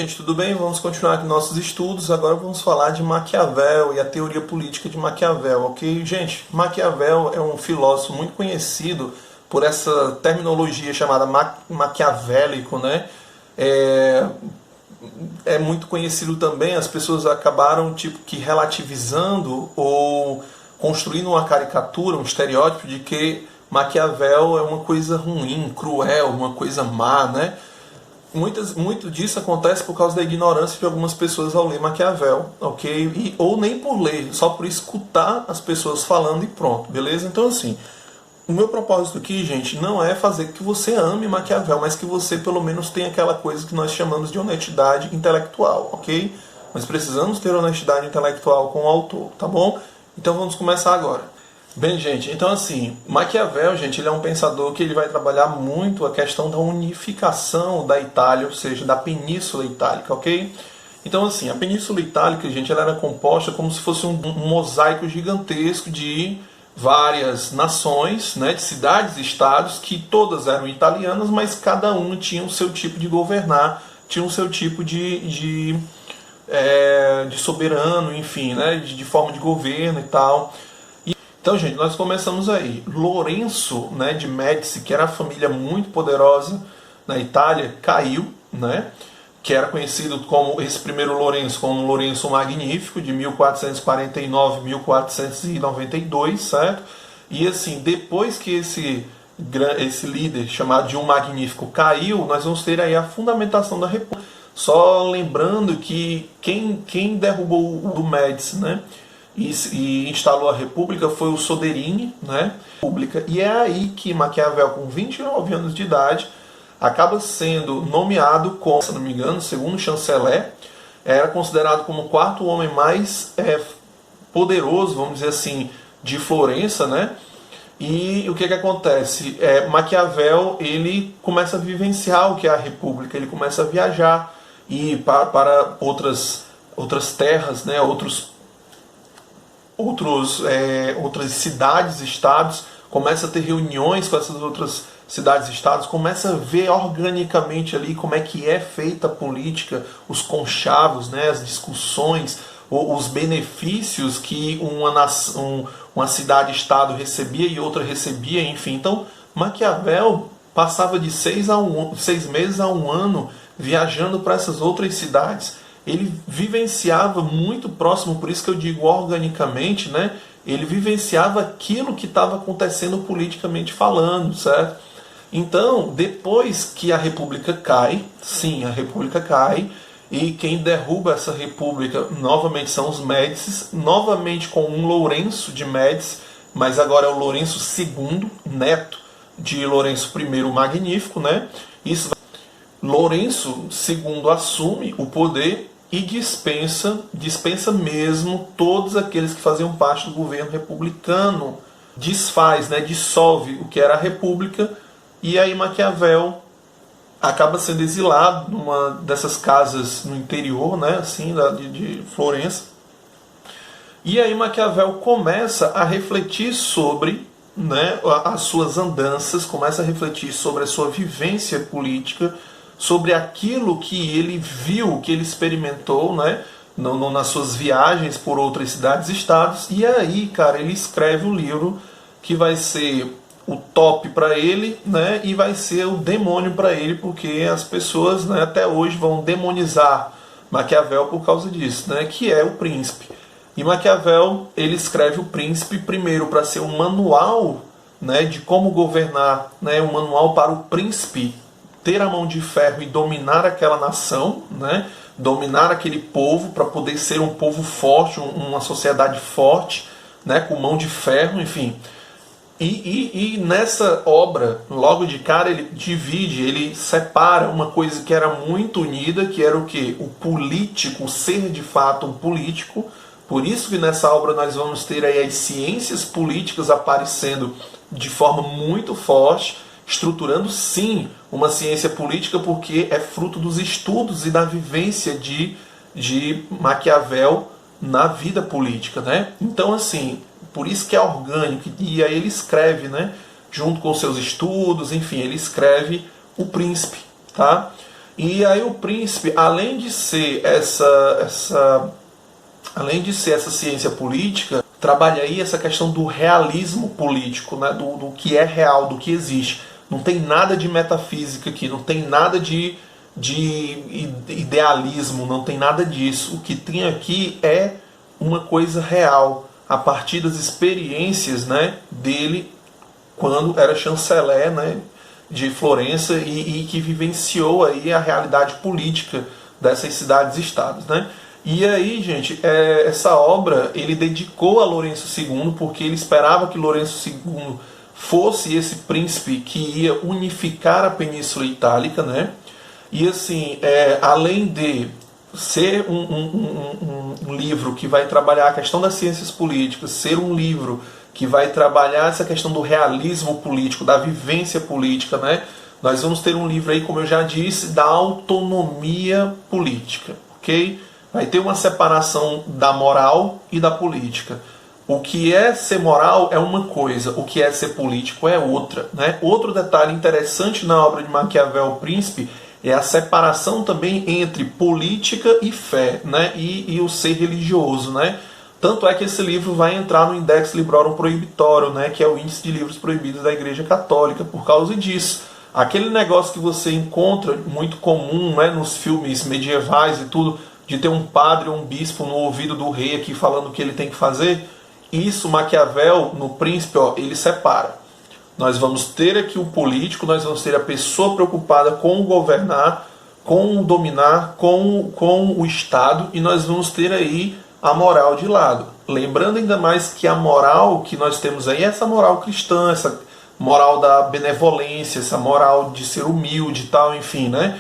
gente, tudo bem? Vamos continuar aqui nossos estudos. Agora vamos falar de Maquiavel e a teoria política de Maquiavel, ok? Gente, Maquiavel é um filósofo muito conhecido por essa terminologia chamada maquiavélico, né? É muito conhecido também, as pessoas acabaram tipo que relativizando ou construindo uma caricatura, um estereótipo de que Maquiavel é uma coisa ruim, cruel, uma coisa má, né? Muito disso acontece por causa da ignorância de algumas pessoas ao ler Maquiavel, ok? Ou nem por ler, só por escutar as pessoas falando e pronto, beleza? Então assim, o meu propósito aqui, gente, não é fazer que você ame Maquiavel, mas que você pelo menos tenha aquela coisa que nós chamamos de honestidade intelectual, ok? Nós precisamos ter honestidade intelectual com o autor, tá bom? Então vamos começar agora. Bem, gente, então assim, Maquiavel, gente, ele é um pensador que ele vai trabalhar muito a questão da unificação da Itália, ou seja, da Península Itálica, ok? Então assim, a Península Itálica, gente, ela era composta como se fosse um mosaico gigantesco de várias nações, né, de cidades e estados, que todas eram italianas, mas cada um tinha o seu tipo de governar, tinha o seu tipo de soberano, enfim, né, de forma de governo e tal. Então, gente, nós começamos aí. Lourenço, né, de Médici, que era a família muito poderosa na Itália, caiu, né, que era conhecido como esse primeiro Lourenço como Lourenço Magnífico, de 1449 a 1492, certo? E assim, depois que esse líder chamado de um Magnífico caiu, nós vamos ter aí a fundamentação da República. Só lembrando que quem derrubou o Médici, né, e instalou a República foi o Soderini, né? E é aí que Maquiavel, com 29 anos de idade, acaba sendo nomeado como, se não me engano, segundo chanceler, era considerado como o quarto homem mais poderoso, vamos dizer assim, de Florença, né? E o que acontece? Maquiavel ele começa a vivenciar o que é a República, ele começa a viajar e para outras terras, né? Outras cidades, estados, começa a ter reuniões com essas outras cidades e estados, começa a ver organicamente ali como é que é feita a política, os conchavos, né, as discussões, os benefícios que uma cidade-estado recebia e outra recebia, enfim. Então, Maquiavel passava de 6 meses a um ano viajando para essas outras cidades. Ele vivenciava muito próximo, por isso que eu digo organicamente, né? Ele vivenciava aquilo que estava acontecendo politicamente falando, certo? Então, depois que a República cai, sim, a República cai, e quem derruba essa República novamente são os Médicis, novamente com um Lourenço de Médici, mas agora é o Lourenço II, neto de Lourenço I o Magnífico, né? Lourenço II assume o poder e dispensa mesmo todos aqueles que faziam parte do governo republicano. Desfaz, né, dissolve o que era a República, e aí Maquiavel acaba sendo exilado numa dessas casas no interior, né, assim, de Florença. E aí Maquiavel começa a refletir sobre, né, as suas andanças, começa a refletir sobre a sua vivência política, sobre aquilo que ele viu, que ele experimentou, né, nas suas viagens por outras cidades e estados. E aí, cara, ele escreve o livro que vai ser o top para ele, né, e vai ser o demônio para ele, porque as pessoas, né, até hoje vão demonizar Maquiavel por causa disso, né, que é o Príncipe. E Maquiavel, ele escreve o Príncipe primeiro para ser um manual, né, de como governar, né, um manual para o príncipe ter a mão de ferro e dominar aquela nação, né? Dominar aquele povo para poder ser um povo forte, uma sociedade forte, né? Com mão de ferro, enfim. E nessa obra, logo de cara, ele divide, ele separa uma coisa que era muito unida, que era o quê? O político, ser de fato um político. Por isso que nessa obra nós vamos ter aí as ciências políticas aparecendo de forma muito forte, estruturando sim uma ciência política, porque é fruto dos estudos e da vivência de Maquiavel na vida política, né? Então assim, por isso que é orgânico, e aí ele escreve, né, junto com seus estudos, enfim, ele escreve o Príncipe, tá? E aí o príncipe, além de ser essa ciência política, trabalha aí essa questão do realismo político, né? do que é real, do que existe. Não tem nada de metafísica aqui, não tem nada de idealismo, não tem nada disso. O que tem aqui é uma coisa real, a partir das experiências, né, dele quando era chanceler, né, de Florença e que vivenciou aí a realidade política dessas cidades-estados, né? E aí, gente, essa obra ele dedicou a Lourenço II porque ele esperava que Lourenço II fosse esse príncipe que ia unificar a Península Itálica, né? E assim, além de ser um livro que vai trabalhar a questão das ciências políticas, ser um livro que vai trabalhar essa questão do realismo político, da vivência política, né? Nós vamos ter um livro aí, como eu já disse, da autonomia política, ok? Vai ter uma separação da moral e da política. O que é ser moral é uma coisa, o que é ser político é outra, né? Outro detalhe interessante na obra de Maquiavel, O Príncipe, é a separação também entre política e fé, né? E o ser religioso, né? Tanto é que esse livro vai entrar no Index Librorum Prohibitorum, né? Que é o índice de livros proibidos da Igreja Católica, por causa disso. Aquele negócio que você encontra muito comum, né, nos filmes medievais e tudo, de ter um padre ou um bispo no ouvido do rei aqui falando o que ele tem que fazer, isso Maquiavel, no Príncipe, ó, ele separa. Nós vamos ter aqui o político, nós vamos ter a pessoa preocupada com o governar, com o dominar, com o Estado, e nós vamos ter aí a moral de lado. Lembrando ainda mais que a moral que nós temos aí é essa moral cristã, essa moral da benevolência, essa moral de ser humilde e tal, enfim, né?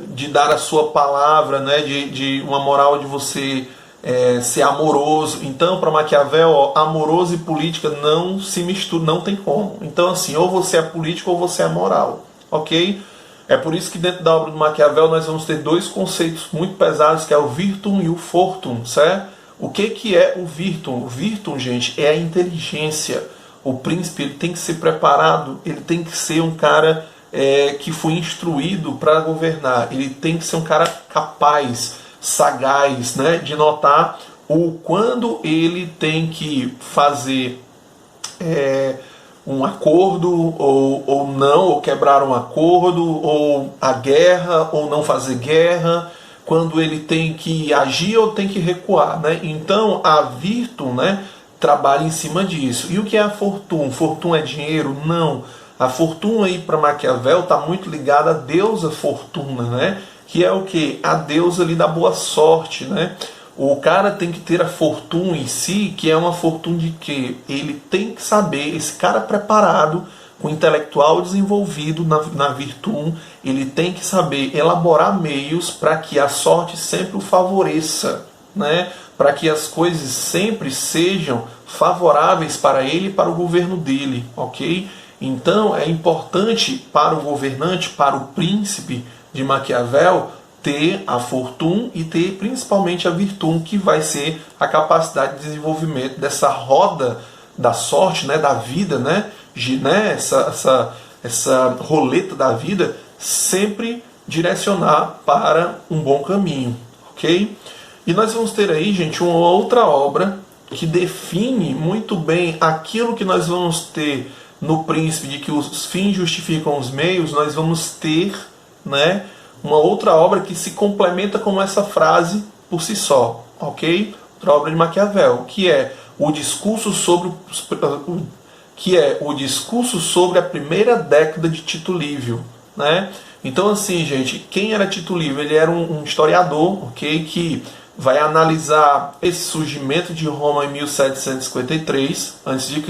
De dar a sua palavra, né? De uma moral de você ser amoroso. Então, para Maquiavel, ó, amoroso e política não se misturam, não tem como. Então, assim, ou você é político ou você é moral, ok? É por isso que dentro da obra do Maquiavel nós vamos ter dois conceitos muito pesados, que é o virtum e o fortum, certo? O que é o virtum? O virtum, gente, é a inteligência. O príncipe ele tem que ser preparado, ele tem que ser um cara que foi instruído para governar, ele tem que ser um cara capaz, sagaz, né, de notar quando ele tem que fazer um acordo ou não, ou quebrar um acordo, ou a guerra, ou não fazer guerra, quando ele tem que agir ou tem que recuar, né? Então a virtum, né, trabalha em cima disso. E o que é a fortuna? Fortuna é dinheiro? Não. A fortuna aí para Maquiavel está muito ligada à deusa Fortuna, né? Que é o que? A deusa ali da boa sorte, né? O cara tem que ter a fortuna em si, que é uma fortuna de que ele tem que saber, esse cara preparado, com intelectual desenvolvido na virtude, ele tem que saber elaborar meios para que a sorte sempre o favoreça, né? Para que as coisas sempre sejam favoráveis para ele e para o governo dele, ok? Então é importante para o governante, para o príncipe de Maquiavel, ter a fortuna e ter principalmente a virtude, que vai ser a capacidade de desenvolvimento dessa roda da sorte, né, da vida, né, essa roleta da vida, sempre direcionar para um bom caminho, ok? E nós vamos ter aí, gente, uma outra obra que define muito bem aquilo que nós vamos ter no Príncipe, de que os fins justificam os meios. Nós vamos ter, né, uma outra obra que se complementa com essa frase por si só, ok? Outra obra de Maquiavel, que é o discurso sobre a primeira década de Tito Livio, né? Então, assim, gente, quem era Tito Livio? Ele era um historiador, ok, que vai analisar esse surgimento de Roma em 1753 a.C.,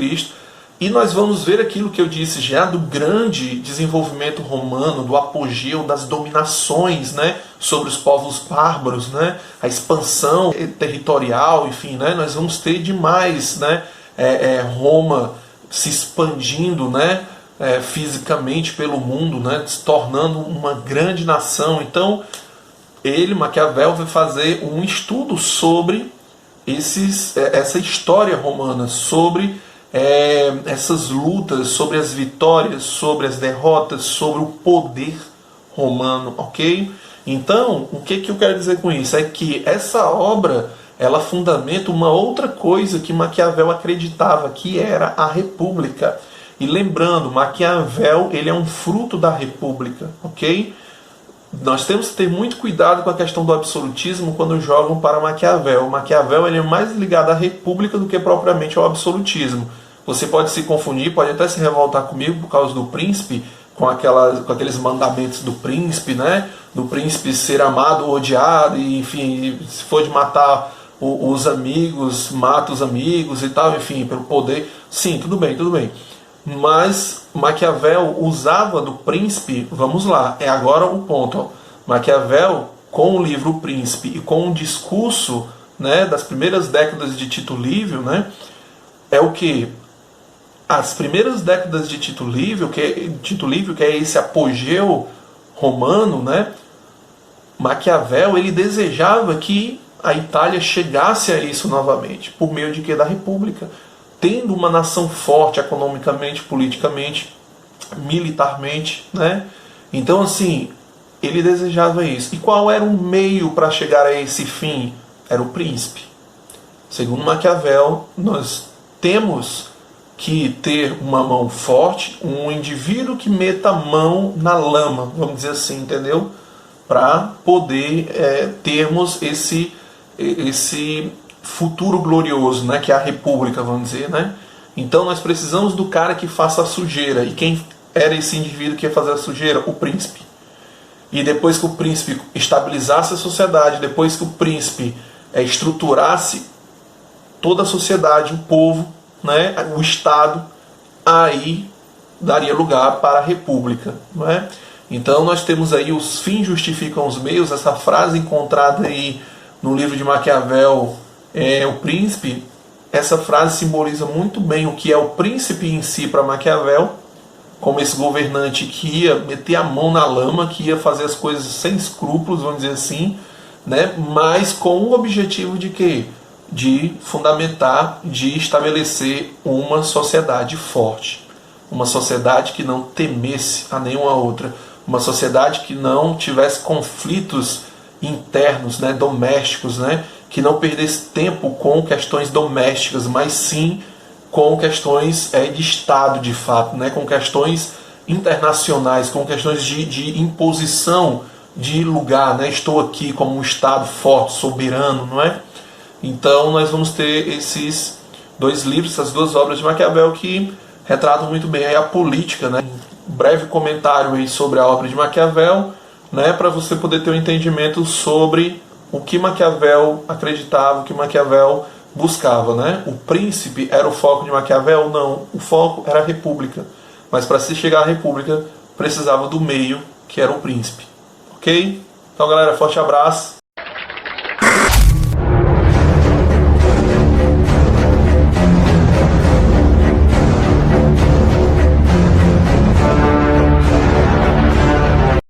e nós vamos ver aquilo que eu disse já do grande desenvolvimento romano, do apogeu das dominações, né, sobre os povos bárbaros, né, a expansão territorial, enfim, né, nós vamos ter demais, né, Roma se expandindo, né, fisicamente pelo mundo, né, se tornando uma grande nação. Então, Maquiavel, vai fazer um estudo sobre essa história romana, sobre essas lutas, sobre as vitórias, sobre as derrotas, sobre o poder romano, ok? Então, o que eu quero dizer com isso? É que essa obra, ela fundamenta uma outra coisa que Maquiavel acreditava, que era a república. E lembrando, Maquiavel, ele é um fruto da república, ok? Nós temos que ter muito cuidado com a questão do absolutismo quando jogam para Maquiavel. Maquiavel, ele é mais ligado à república do que propriamente ao absolutismo. Você pode se confundir, pode até se revoltar comigo por causa do príncipe, com aqueles mandamentos do príncipe, né? Do príncipe ser amado ou odiado, e enfim, se for de matar os amigos, mata os amigos e tal, enfim, pelo poder. Sim, tudo bem, tudo bem. Mas Maquiavel usava do príncipe, vamos lá, é agora o ponto. Ó. Maquiavel, com o livro O Príncipe e com o discurso, né, das primeiras décadas de Tito Livio, né, é o que? As primeiras décadas de Tito Livio, que é esse apogeu romano, né, Maquiavel, ele desejava que a Itália chegasse a isso novamente, por meio de que? Da República. Tendo uma nação forte economicamente, politicamente, militarmente, né? Então, assim, ele desejava isso. E qual era o meio para chegar a esse fim? Era o príncipe. Segundo Maquiavel, nós temos que ter uma mão forte, um indivíduo que meta a mão na lama, vamos dizer assim, entendeu? Para poder termos esse futuro glorioso, né, que é a república, vamos dizer, né? Então nós precisamos do cara que faça a sujeira. E quem era esse indivíduo que ia fazer a sujeira? O príncipe. E depois que o príncipe estabilizasse a sociedade, depois que o príncipe estruturasse toda a sociedade, o povo, né, o Estado, aí daria lugar para a república, não é? Então nós temos aí os fins justificam os meios, essa frase encontrada aí no livro de Maquiavel, O Príncipe. Essa frase simboliza muito bem o que é o príncipe em si para Maquiavel, como esse governante que ia meter a mão na lama, que ia fazer as coisas sem escrúpulos, vamos dizer assim, né? Mas com o objetivo de quê? De fundamentar, de estabelecer uma sociedade forte, uma sociedade que não temesse a nenhuma outra, uma sociedade que não tivesse conflitos internos, né, domésticos, né, que não perdesse tempo com questões domésticas, mas sim com questões de Estado, de fato, né, com questões internacionais, com questões de imposição de lugar, né, estou aqui como um Estado forte, soberano, não é? Então nós vamos ter esses dois livros, essas duas obras de Maquiavel que retratam muito bem aí a política, né? Um breve comentário aí sobre a obra de Maquiavel, né, para você poder ter um entendimento sobre o que Maquiavel acreditava, o que Maquiavel buscava, né? O príncipe era o foco de Maquiavel? Não, o foco era a república. Mas para se chegar à república precisava do meio, que era o príncipe. Ok? Então galera, forte abraço.